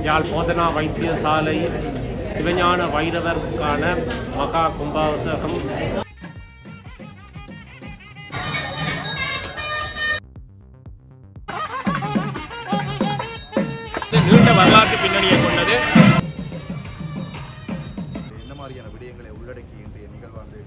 யாழ் போதனா வைத்தியசாலையில் சிவஞான வைரவருக்கான மகா கும்பாபிஷேகம் நீண்ட வரலாற்று பின்னணியை கொண்டது. என்ன மாதிரியான விடயங்களை உள்ளடக்கி இன்றைய நிகழ்வானது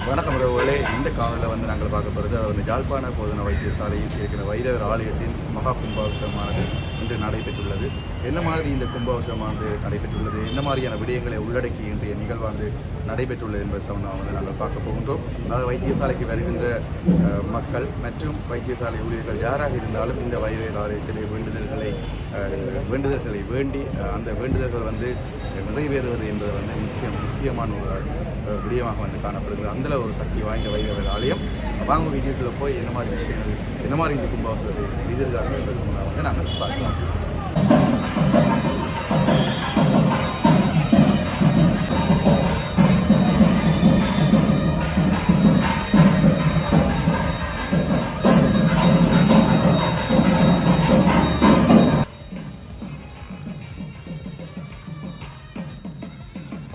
வணக்கம் உறவுகளே, இந்த காணொலியில் நாங்கள் பார்க்க போகிறது யாழ்ப்பாண போதனா வைத்தியசாலையில் இருக்கிற வைரவர் ஆலயத்தின் மகா கும்பாபிஷேகமானது இன்று நடைபெற்றுள்ளது. என்ன மாதிரி இந்த கும்பாபிஷேகமானது நடைபெற்றுள்ளது, என்ன மாதிரியான விடயங்களை உள்ளடக்கி இன்றைய நிகழ்வானது நடைபெற்றுள்ளது என்பது சம்பந்தமாக நாங்கள் பார்க்க போகின்றோம். அதாவது வைத்தியசாலைக்கு வருகின்ற மக்கள் மற்றும் வைத்தியசாலை ஊழியர்கள் யாராக இருந்தாலும் இந்த வைரவர் ஆலயத்திலே வேண்டுதல்களை வேண்டி அந்த வேண்டுதல்கள் நிறைவேறுவது என்பது முக்கியமான ஒரு விடயமாக காணப்படுகிறது. அந்த ஒரு சக்தி வாய்ந்த வைரவர் ஆலயம். வாங்க வீடியோக்குள்ள போய் என்ன மாதிரி விஷயங்கள், என்ன மாதிரி இந்த கும்பாபிஷேகத்தை செய்திருக்கார்கள் என்ற சம்பந்தமாக நாங்கள் பார்க்கலாம்.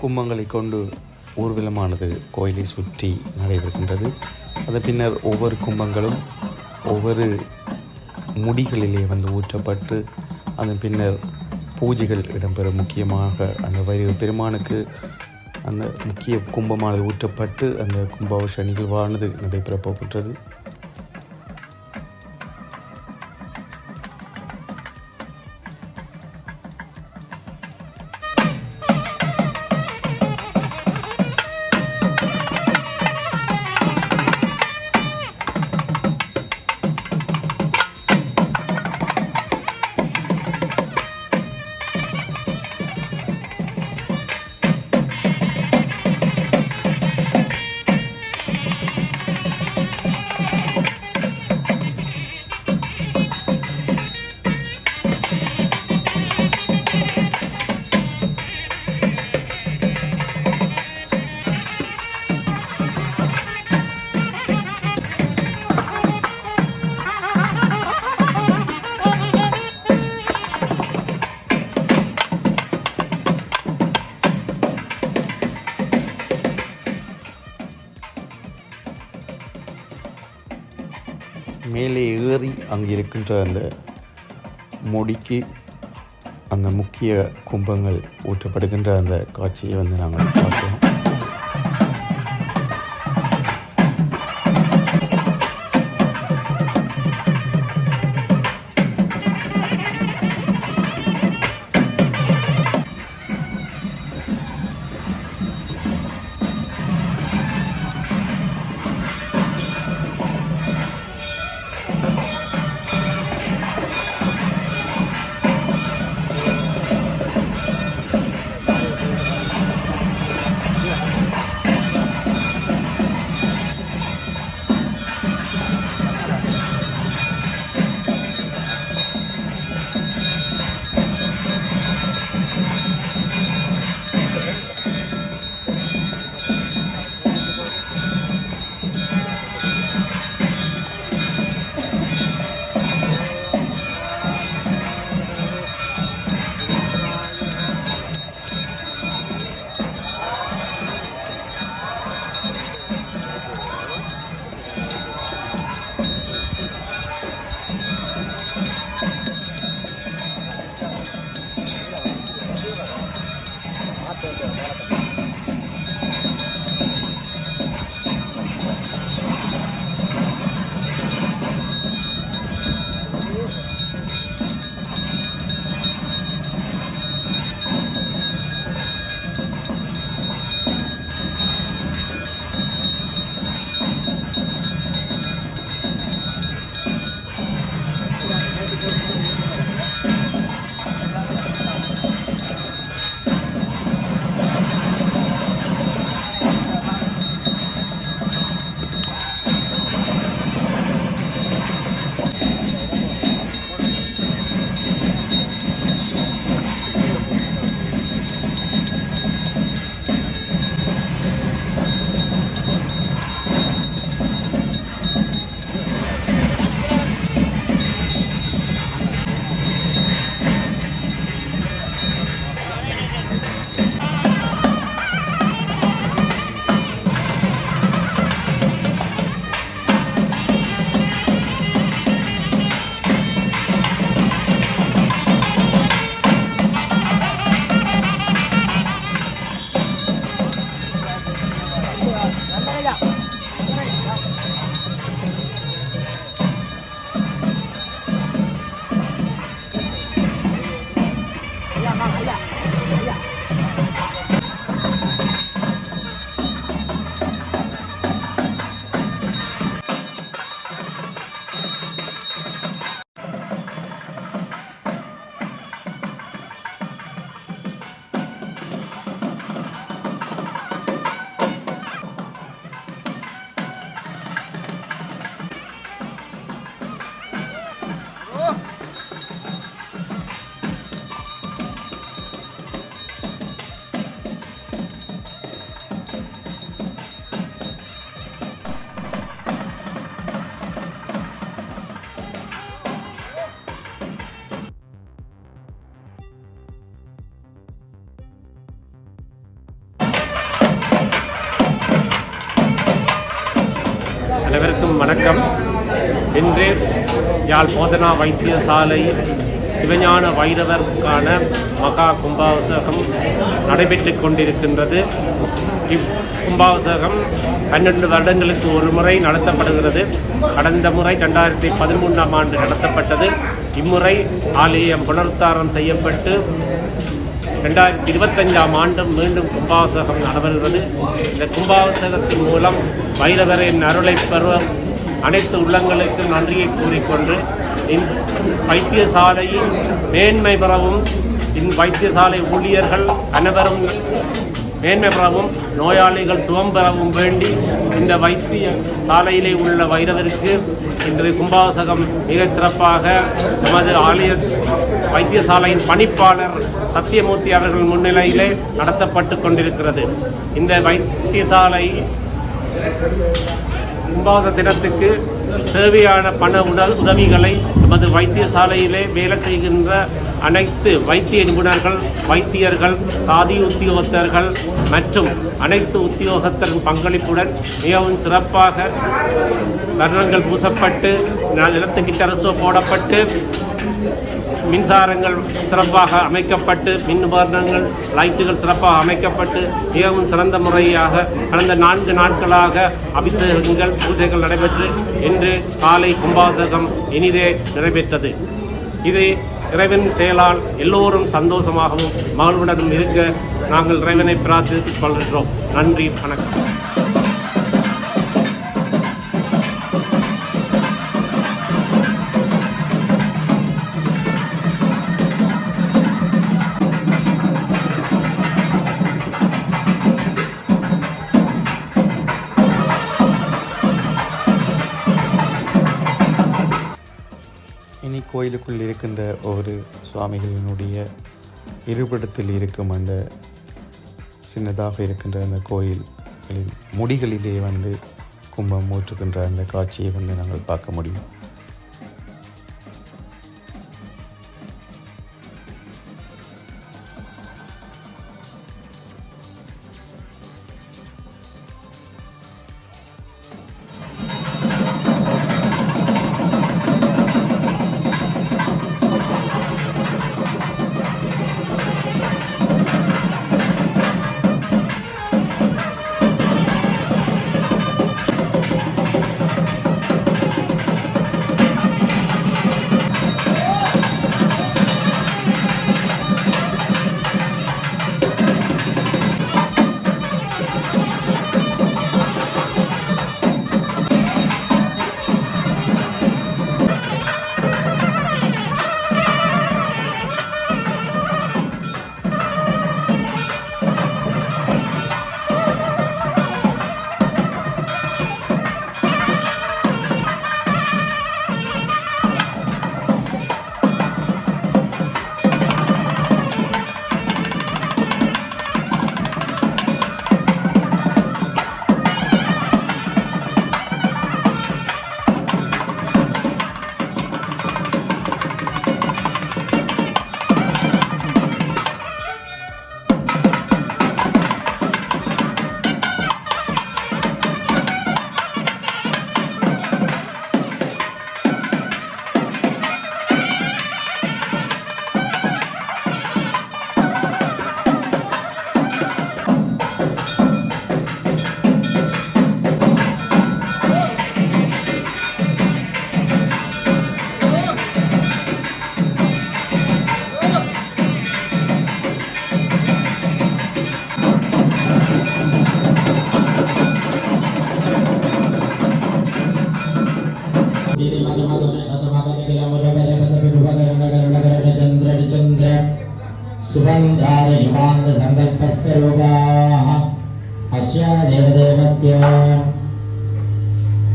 கும்பங்களை கொண்டு ஊர்வலமானது கோயிலை சுற்றி நடைபெறுகின்றது. அதன் பின்னர் ஒவ்வொரு கும்பங்களும் ஒவ்வொரு முடிகளிலே ஊற்றப்பட்டு அதன் பின்னர் பூஜைகள் இடம்பெறும். முக்கியமாக அந்த வைரவ பெருமானுக்கு அந்த முக்கிய கும்பமானது ஊற்றப்பட்டு அந்த கும்பாபிஷேக நிகழ்வானது நடைபெறப் போகின்றது. மேலே ஏறி அங்கே இருக்கின்ற அந்த முடிக்கு அந்த முக்கிய கும்பங்கள் ஊற்றப்படுகின்ற அந்த காட்சியை நாங்கள் பார்க்கிறோம். இன்று யாழ் போதனா வைத்தியசாலையில் சிவஞான வைரவருக்கான மகா கும்பாபிஷேகம் நடைபெற்று கொண்டிருக்கின்றது. இக்கும்பாபிஷேகம் 12 வருடங்களுக்கு ஒரு முறை நடத்தப்படுகிறது. கடந்த முறை 2013ஆம் ஆண்டு நடத்தப்பட்டது. இம்முறை ஆலயம் புனருத்தாரம் செய்யப்பட்டு 2025ஆம் ஆண்டு மீண்டும் கும்பாபிஷேகம் நடைபெறுகிறது. இந்த கும்பாபிஷேகத்தின் மூலம் வைரவரின் அருளை பெற அனைத்து உள்ளங்களுக்கும் நன்றியை கூறிக்கொண்டு வைத்தியசாலையில் மேன்மை பெறவும் வைத்தியசாலை ஊழியர்கள் அனைவரும் மேன்மை பெறவும் நோயாளிகள் சுகம் பெறவும் வேண்டி இந்த வைத்திய சாலையிலே உள்ள வைரவருக்கு இன்று கும்பாபிஷேகம் மிக சிறப்பாக நமது ஆலய வைத்தியசாலையின் பணிப்பாளர் சத்தியமூர்த்தி அவர்கள் முன்னிலையிலே நடத்தப்பட்டு கொண்டிருக்கிறது. இந்த வைத்தியசாலை கும்பாபிஷேக தினத்துக்கு தேவையான பண உதவிகளை நமது வைத்தியசாலையிலே வேலை செய்கின்ற அனைத்து வைத்திய நிபுணர்கள், வைத்தியர்கள், காதி உத்தியோகத்தர்கள் மற்றும் அனைத்து உத்தியோகத்தரின் பங்களிப்புடன் மிகவும் சிறப்பாக வர்ணங்கள் பூசப்பட்டு நிலத்துக்கிட்டரசோ போடப்பட்டு மின்சாரங்கள் சிறப்பாக அமைக்கப்பட்டு மின் உபகரணங்கள் லைட்டுகள் சிறப்பாக அமைக்கப்பட்டு மிகவும் சிறந்த முறையாக கடந்த 4 நாட்களாக அபிஷேகங்கள் பூஜைகள் நடைபெற்று இன்று காலை கும்பாபிஷேகம் இனிதே நிறைவேற்றது. இது இறைவன் செயலால் எல்லோரும் சந்தோஷமாகவும் மகிழ்வுடனும் இருக்க நாங்கள் இறைவனை பிரார்த்தித்துக் கொள்கின்றோம். நன்றி, வணக்கம். இனி கோயிலுக்குள் இருக்கின்ற ஒரு சுவாமிகளினுடைய இருப்பிடத்தில் இருக்கும் அந்த சின்னதாக இருக்கின்ற அந்த கோயில்களில் முடிகளிலே கும்பம் ஊற்றுகின்ற அந்த காட்சியை நாங்கள் பார்க்க முடியும். सुबन्धादिशुभाङ्गसङ्कल्पस्वरूपाः अस्य देवदेवस्य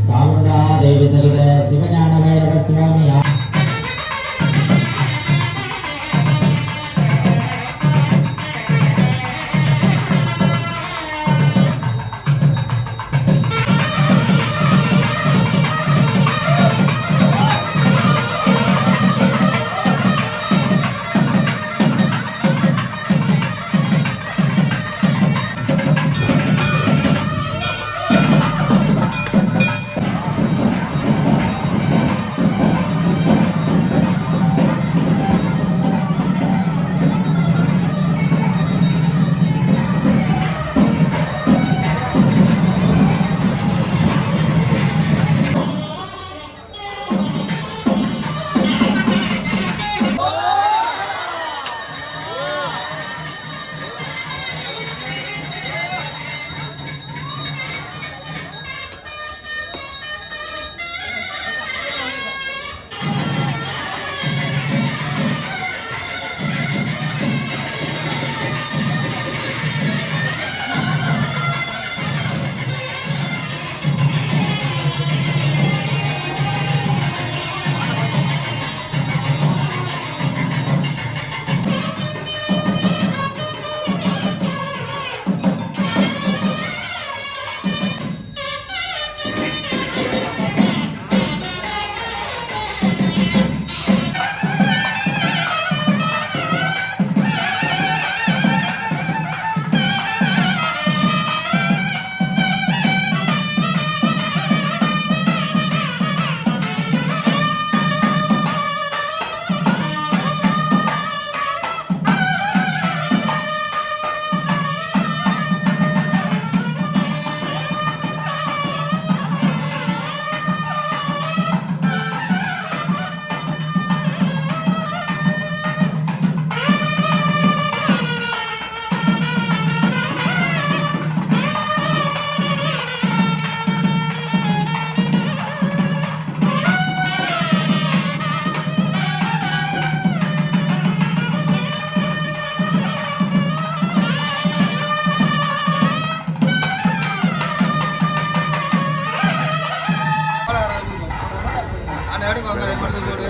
सामुण्डादेवी सहित शिवज्ञानभैरवस्वामी தண்ணீர் பந்து வழங்கப்படுகிறது.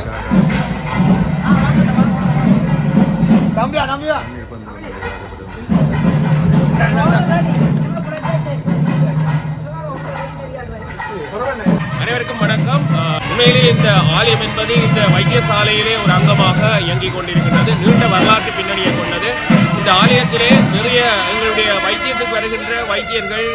அனைவருக்கும் வணக்கம். உண்மையிலேயே இந்த ஆலயம் என்பது இந்த வைத்தியசாலையிலே ஒரு அங்கமாக இயங்கிக் கொண்டிருக்கின்றது. நீண்ட வரலாற்று பின்னணியை கொண்டது. இந்த ஆலயத்திலே நிறைய எங்களுடைய வைத்தியத்துக்கு வருகின்ற வைத்தியர்கள்,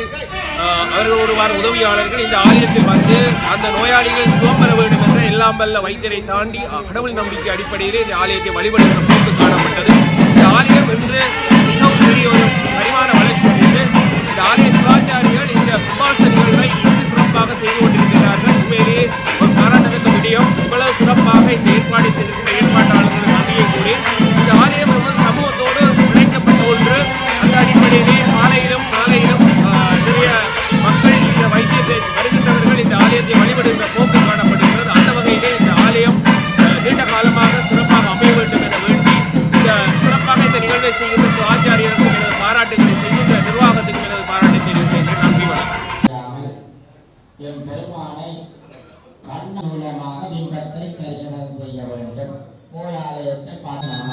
அவர்கள் ஒருவாறு உதவியாளர்கள் இந்த ஆலயத்தில் வந்து அந்த நோயாளிகள் சுகம் பெற வேண்டும் என்ற எல்லாம் வல்ல வைத்தியரை தாண்டி கடவுள் நம்பிக்கை அடிப்படையிலே இந்த ஆலயத்தை வழிபடுகிற போக்கு காணப்பட்டது. இந்த ஆலயம் இன்று மிகவும் பெரிய ஒரு பரிமாண வளர்ச்சி அடைந்து இந்த ஆலய சிவாச்சாரிகள் இந்த கும்பாசனிகளை சிறப்பாக செய்து கொண்டிருக்கிறார்கள். உண்மையிலேயே ஒரு பாராட்டத்தக்க விடயம். இவ்வளவு சிறப்பாக இந்த ஏற்பாடு செய்திருக்கிற ஏற்பாட்டாளர்கள் நன்றியை கூறி இந்த ஆலயம் சமூகத்தோடு இணைக்கப்பட்ட ஒன்று. அந்த அடிப்படையிலே காலையிலும் நிறைய மக்கள் இந்த வைத்தியத்தை வருகின்றவர்கள் இந்த ஆலயத்தை வழிபடுகின்ற போக்கு காணப்படுகிறது. அந்த வகையிலே இந்த ஆலயம் நீண்ட காலமாக சிறப்பாக அமைய வேண்டும் என வேண்டி இந்த சிறப்பாக இந்த நிகழ்வை செய்கின்ற ஆச்சாரியருக்கு எனது பாராட்டுகளை செய்கின்ற நிர்வாகத்துக்கு எனது பாராட்டை தெரிவு செய்கிறேன். நன்றி, வணக்கம். என் பெருமானை கண் மூலமாக பிம்பத்தை தரிசனம் செய்ய வேண்டும். மூலாலயத்தை பார்க்கலாம்.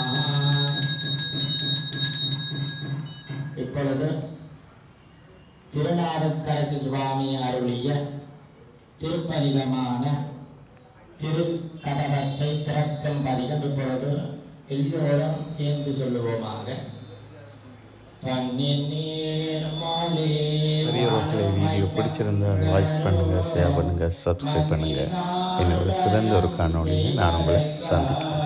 இப்பொழுது திருநாவுக்கரசு சுவாமி அருளிய திருப்பதிகமான திருக்கதவத்தை திறக்கும் பதிகம் இப்பொழுது எல்லோரும் சேர்ந்து சொல்லுவோமாக. பெரியவர்களை வீடியோ பிடிச்சிருந்தால் லைக் பண்ணுங்கள், ஷேர் பண்ணுங்கள், சப்ஸ்கிரைப் பண்ணுங்கள். என்னோட சிறந்த ஒரு காணொலியை நான் உங்களை சந்திக்கிறேன்.